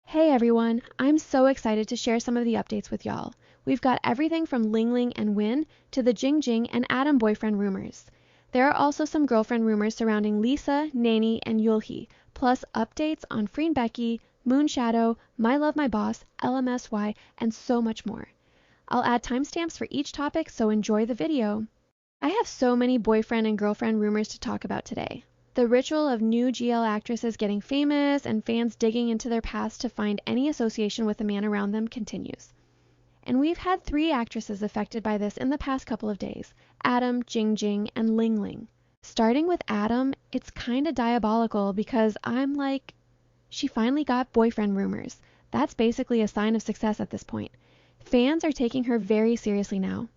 Hey everyone, I'm so excited to share some of the updates with y'all. We've got everything from Lingling and Win to the Jingjing and Adam boyfriend rumors. There are also some girlfriend rumors surrounding Lisa, Nene, and Yulhee, plus updates on Freenbecky, Moonshadow, My Love My Boss, LMSY, and so much more. I'll add timestamps for each topic, so enjoy the video. I have so many boyfriend and girlfriend rumors to talk about today. The ritual of new GL actresses getting famous and fans digging into their past to find any association with the man around them continues. And we've had 3 actresses affected by this in the past couple of days: Adam, Jingjing, and Lingling. Starting with Adam, it's kinda diabolical because I'm like, she finally got boyfriend rumors. That's basically a sign of success at this point. Fans are taking her very seriously now.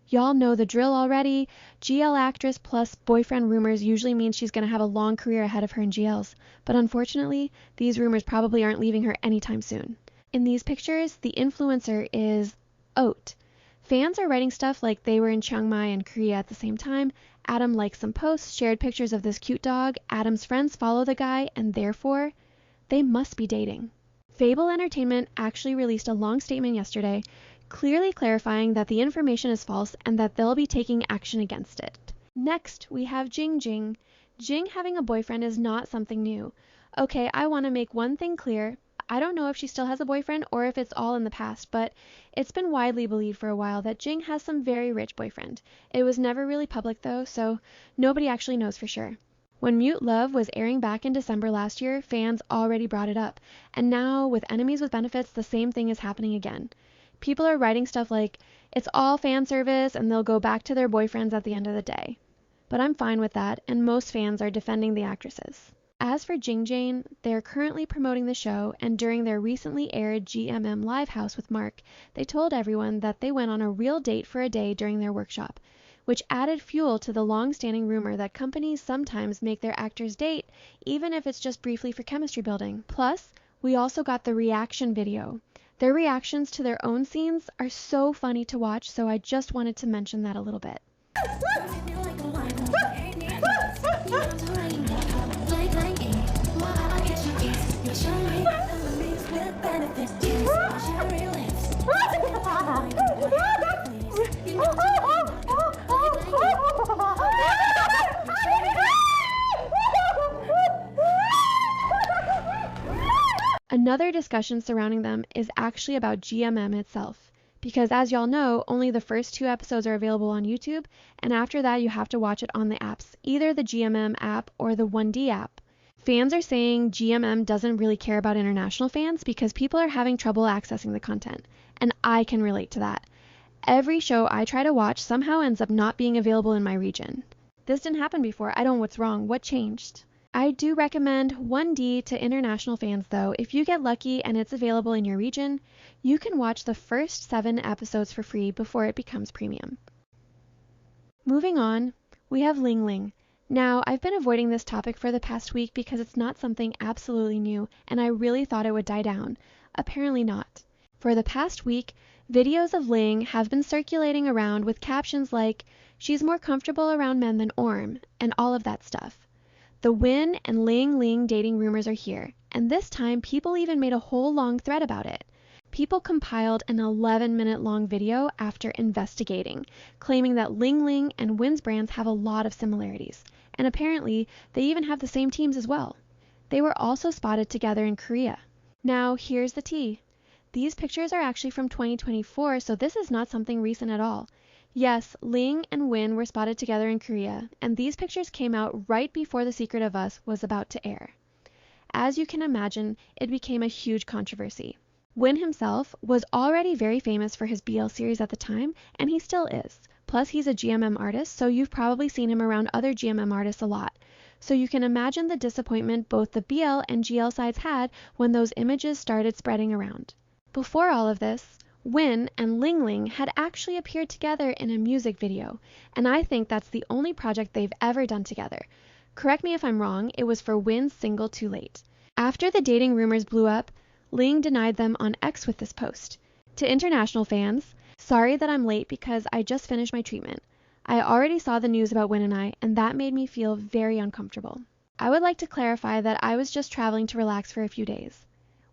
Y'all know the drill already. GL actress plus boyfriend rumors usually means she's going to have a long career ahead of her in GLs. But unfortunately, these rumors probably aren't leaving her anytime soon. In these pictures, the influencer is Oat. Fans are writing stuff like they were in Chiang Mai and Korea at the same time. Adam liked some posts, shared pictures of this cute dog. Adam's friends follow the guy, and therefore, they must be dating. Fable Entertainment actually released a long statement yesterday, clearly clarifying that the information is false and that they'll be taking action against it. Next, we have Jingjing. Jing having a boyfriend is not something new. Okay, I want to make one thing clear. I don't know if she still has a boyfriend or if it's all in the past, but it's been widely believed for a while that Jing has some very rich boyfriend. It was never really public though, so nobody actually knows for sure. When Mute Love was airing back in December last year, fans already brought it up, and now with Enemies with Benefits, the same thing is happening again. People are writing stuff like, it's all fan service and they'll go back to their boyfriends at the end of the day. But I'm fine with that, and most fans are defending the actresses. As for Jingjing, they're currently promoting the show, and during their recently aired GMM Live House with Mark, they told everyone that they went on a real date for a day during their workshop, which added fuel to the long-standing rumor that companies sometimes make their actors date, even if it's just briefly for chemistry building. Plus, we also got the reaction video. Their reactions to their own scenes are so funny to watch, so I just wanted to mention that a little bit. Another discussion surrounding them is actually about GMM itself, because as y'all know, only the first 2 episodes are available on YouTube, and after that you have to watch it on the apps, either the GMM app or the 1D app. Fans are saying GMM doesn't really care about international fans because people are having trouble accessing the content, and I can relate to that. Every show I try to watch somehow ends up not being available in my region. This didn't happen before. I don't know what's wrong. What changed? I do recommend 1D to international fans though. If you get lucky and it's available in your region, you can watch the first 7 episodes for free before it becomes premium. Moving on, we have Lingling. Now, I've been avoiding this topic for the past week because it's not something absolutely new and I really thought it would die down. Apparently not. For the past week, videos of Ling have been circulating around with captions like, "She's more comfortable around men than Orm," and all of that stuff. The Win and Ling dating rumors are here, and this time people even made a whole long thread about it. People compiled an 11-minute long video after investigating, claiming that Ling and Win's brands have a lot of similarities, and apparently they even have the same teams as well. They were also spotted together in Korea. Now here's the tea. These pictures are actually from 2024, so this is not something recent at all. Yes, Ling and Win were spotted together in Korea, and these pictures came out right before The Secret of Us was about to air. As you can imagine, it became a huge controversy. Win himself was already very famous for his BL series at the time, and he still is. Plus, he's a GMM artist, so you've probably seen him around other GMM artists a lot. So you can imagine the disappointment both the BL and GL sides had when those images started spreading around. Before all of this, Win and Ling had actually appeared together in a music video, and I think that's the only project they've ever done together. Correct me if I'm wrong, it was for Win's single Too Late. After the dating rumors blew up, Ling denied them on X with this post. To international fans, sorry that I'm late because I just finished my treatment. I already saw the news about Win and I, and that made me feel very uncomfortable. I would like to clarify that I was just traveling to relax for a few days.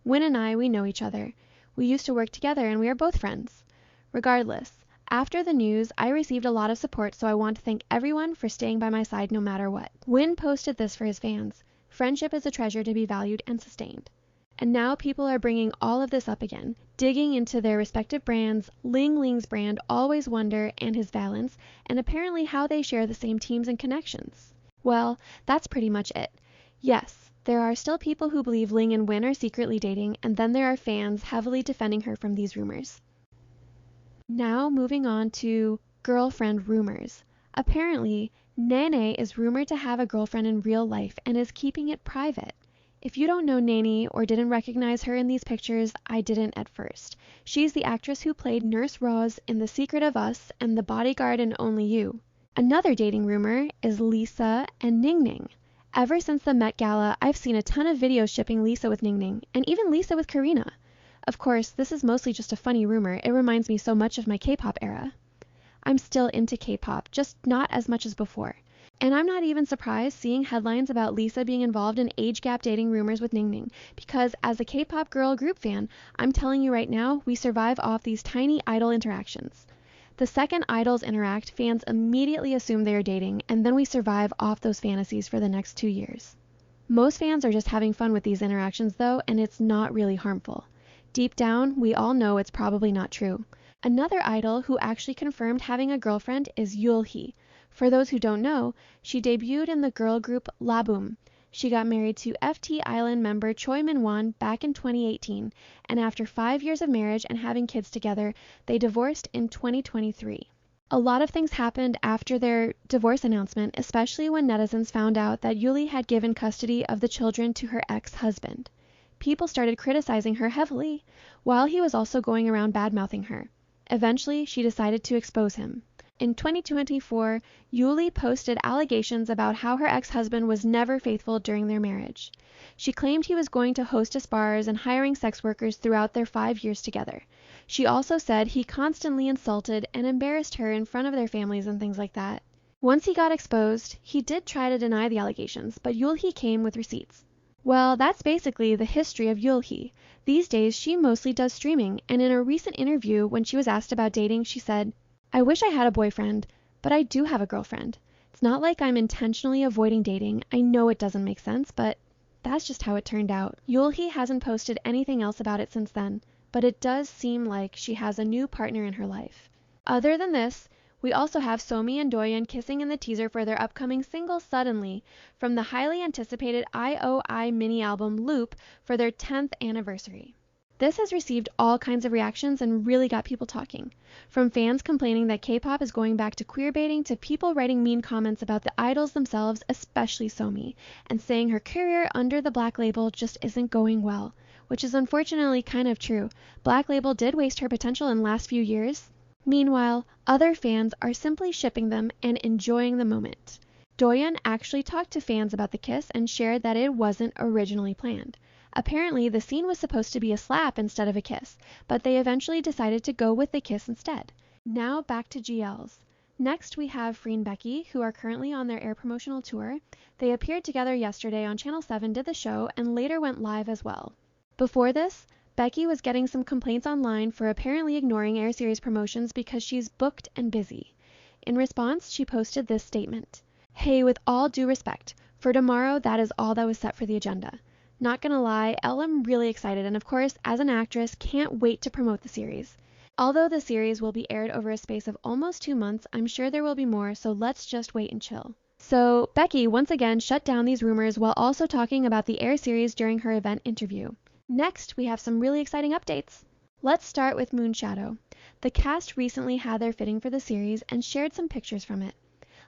Win and I, we know each other. We used to work together and we are both friends. Regardless, after the news, I received a lot of support, so I want to thank everyone for staying by my side no matter what. Win posted this for his fans. Friendship is a treasure to be valued and sustained. And now people are bringing all of this up again, digging into their respective brands, Lingling's brand Always Wonder and his Valence, and apparently how they share the same teams and connections. Well, that's pretty much it. Yes, there are still people who believe Ling and Win are secretly dating, and then there are fans heavily defending her from these rumors. Now moving on to girlfriend rumors. Apparently, Nene is rumored to have a girlfriend in real life and is keeping it private. If you don't know Nene or didn't recognize her in these pictures, I didn't at first. She's the actress who played Nurse Roz in The Secret of Us and The Bodyguard in Only You. Another dating rumor is Lisa and Ningning. Ever since the Met Gala, I've seen a ton of videos shipping Lisa with Ningning, and even Lisa with Karina. Of course, this is mostly just a funny rumor. It reminds me so much of my K-pop era. I'm still into K-pop, just not as much as before. And I'm not even surprised seeing headlines about Lisa being involved in age gap dating rumors with Ningning, because as a K-pop girl group fan, I'm telling you right now, we survive off these tiny idol interactions. The second idols interact, fans immediately assume they are dating, and then we survive off those fantasies for the next 2 years. Most fans are just having fun with these interactions though, and it's not really harmful. Deep down, we all know it's probably not true. Another idol who actually confirmed having a girlfriend is Yulhee. For those who don't know, she debuted in the girl group Laboom. She got married to FT Island member Choi Min-won back in 2018, and after 5 years of marriage and having kids together, they divorced in 2023. A lot of things happened after their divorce announcement, especially when netizens found out that Yulhee had given custody of the children to her ex-husband. People started criticizing her heavily, while he was also going around bad-mouthing her. Eventually, she decided to expose him. In 2024, Yulhee posted allegations about how her ex-husband was never faithful during their marriage. She claimed he was going to host Asparas and hiring sex workers throughout their 5 years together. She also said he constantly insulted and embarrassed her in front of their families and things like that. Once he got exposed, he did try to deny the allegations, but Yulhee came with receipts. Well, that's basically the history of Yulhee. These days, she mostly does streaming, and in a recent interview, when she was asked about dating, she said, "I wish I had a boyfriend, but I do have a girlfriend. It's not like I'm intentionally avoiding dating. I know it doesn't make sense, but that's just how it turned out." Yulhee hasn't posted anything else about it since then, but it does seem like she has a new partner in her life. Other than this, we also have Somi and Deyeon kissing in the teaser for their upcoming single Suddenly from the highly anticipated IOI mini-album Loop for their 10th anniversary. This has received all kinds of reactions and really got people talking. From fans complaining that K-pop is going back to queerbaiting to people writing mean comments about the idols themselves, especially Somi, and saying her career under the Black Label just isn't going well, which is unfortunately kind of true. Black Label did waste her potential in the last few years. Meanwhile, other fans are simply shipping them and enjoying the moment. Deyeon actually talked to fans about the kiss and shared that it wasn't originally planned. Apparently, the scene was supposed to be a slap instead of a kiss, but they eventually decided to go with the kiss instead. Now back to GLs. Next, we have Freenbecky, who are currently on their air promotional tour. They appeared together yesterday on Channel 7, did the show, and later went live as well. Before this, Becky was getting some complaints online for apparently ignoring air series promotions because she's booked and busy. In response, she posted this statement. "Hey, with all due respect, for tomorrow that is all that was set for the agenda. Not gonna lie, I'm really excited, and of course, as an actress, can't wait to promote the series. Although the series will be aired over a space of almost 2 months, I'm sure there will be more, so let's just wait and chill." So, Becky once again shut down these rumors while also talking about the air series during her event interview. Next, we have some really exciting updates. Let's start with Moonshadow. The cast recently had their fitting for the series and shared some pictures from it.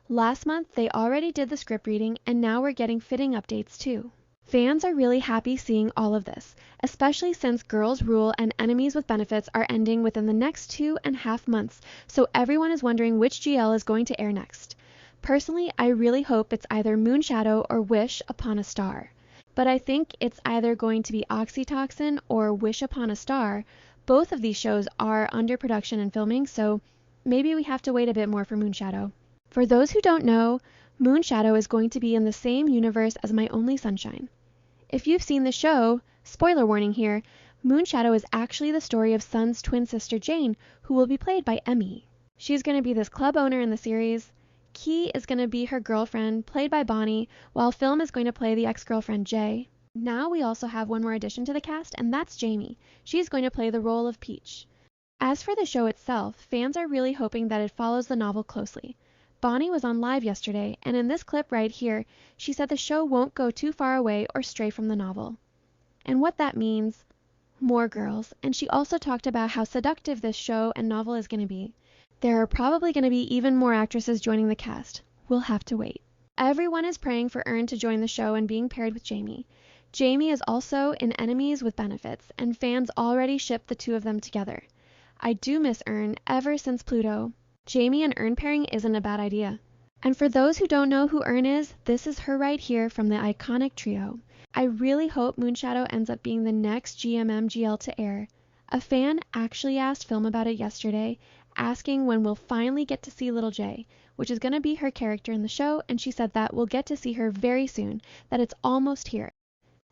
Last month, they already did the script reading, and now we're getting fitting updates too. Fans are really happy seeing all of this, especially since Girls Rule and Enemies with Benefits are ending within the next 2.5 months, so everyone is wondering which GL is going to air next. Personally, I really hope it's either Moonshadow or Wish Upon a Star. But I think it's either going to be Oxytocin or Wish Upon a Star. Both of these shows are under production and filming, so maybe we have to wait a bit more for Moonshadow. For those who don't know, Moonshadow is going to be in the same universe as My Only Sunshine. If you've seen the show, spoiler warning here, Moonshadow is actually the story of Sun's twin sister Jane, who will be played by Emmy. She's going to be this club owner in the series. Key is going to be her girlfriend, played by Bonnie, while Film is going to play the ex-girlfriend Jay. Now we also have one more addition to the cast, and that's Jamie. She's going to play the role of Peach. As for the show itself, fans are really hoping that it follows the novel closely. Bonnie was on live yesterday, and in this clip right here, she said the show won't go too far away or stray from the novel. And what that means, more girls, and she also talked about how seductive this show and novel is going to be. There are probably going to be even more actresses joining the cast. We'll have to wait. Everyone is praying for Earn to join the show and being paired with Jamie. Jamie is also in Enemies with Benefits, and fans already ship the two of them together. I do miss Earn ever since Pluto. Jamie and Earn pairing isn't a bad idea. And for those who don't know who Earn is, this is her right here from the iconic trio. I really hope Moonshadow ends up being the next GMMGL to air. A fan actually asked Film about it yesterday, asking when we'll finally get to see Little J, which is going to be her character in the show, and she said that we'll get to see her very soon, that it's almost here.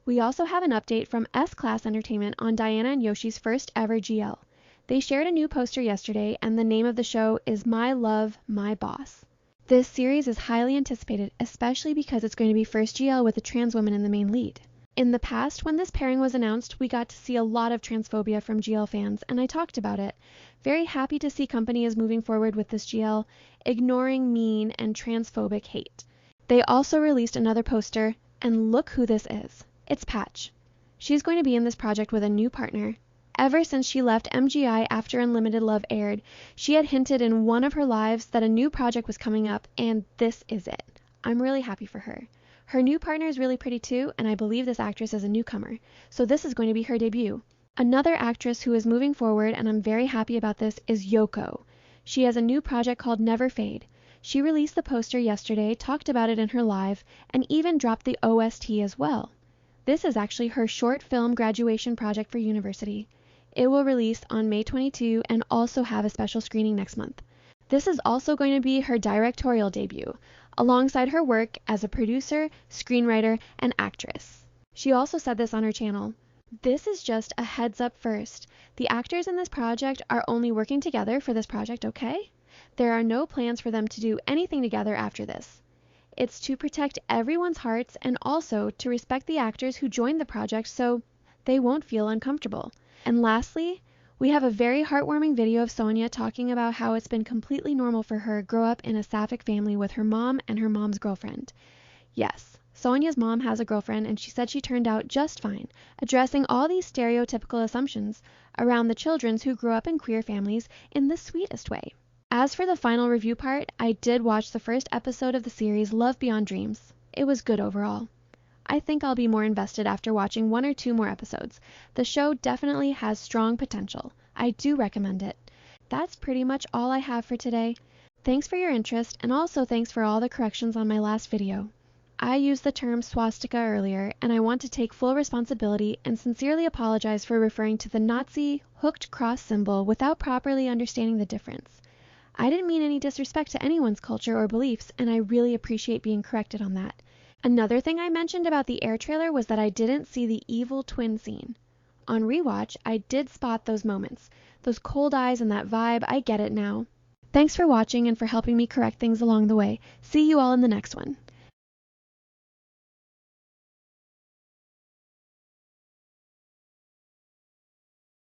We also have an update from S-Class Entertainment on Dianayoshi's first ever GL. They shared a new poster yesterday, and the name of the show is My Love, My Boss. This series is highly anticipated, especially because it's going to be first GL with a trans woman in the main lead. In the past, when this pairing was announced, we got to see a lot of transphobia from GL fans, and I talked about it. Very happy to see company is moving forward with this GL, ignoring mean and transphobic hate. They also released another poster, and look who this is. It's Patch. She's going to be in this project with a new partner. Ever since she left MGI after Unlimited Love aired, she had hinted in one of her lives that a new project was coming up, and this is it. I'm really happy for her. Her new partner is really pretty too, and I believe this actress is a newcomer, so this is going to be her debut. Another actress who is moving forward, and I'm very happy about this, is Yoko. She has a new project called Never Fade. She released the poster yesterday, talked about it in her live, and even dropped the OST as well. This is actually her short film graduation project for university. It will release on May 22 and also have a special screening next month. This is also going to be her directorial debut, alongside her work as a producer, screenwriter, and actress. She also said this on her channel. This is just a heads up first. The actors in this project are only working together for this project, okay? There are no plans for them to do anything together after this. It's to protect everyone's hearts and also to respect the actors who joined the project so they won't feel uncomfortable. And lastly, we have a very heartwarming video of Sonia talking about how it's been completely normal for her to grow up in a sapphic family with her mom and her mom's girlfriend. Yes, Sonia's mom has a girlfriend, and she said she turned out just fine, addressing all these stereotypical assumptions around the children who grew up in queer families in the sweetest way. As for the final review part, I did watch the first episode of the series Love Beyond Dreams. It was good overall. I think I'll be more invested after watching 1 or 2 more episodes. The show definitely has strong potential. I do recommend it. That's pretty much all I have for today. Thanks for your interest, and also thanks for all the corrections on my last video. I used the term swastika earlier, and I want to take full responsibility and sincerely apologize for referring to the Nazi hooked cross symbol without properly understanding the difference. I didn't mean any disrespect to anyone's culture or beliefs, and I really appreciate being corrected on that. Another thing I mentioned about the air trailer was that I didn't see the evil twin scene. On rewatch, I did spot those moments. Those cold eyes and that vibe, I get it now. Thanks for watching and for helping me correct things along the way. See you all in the next one.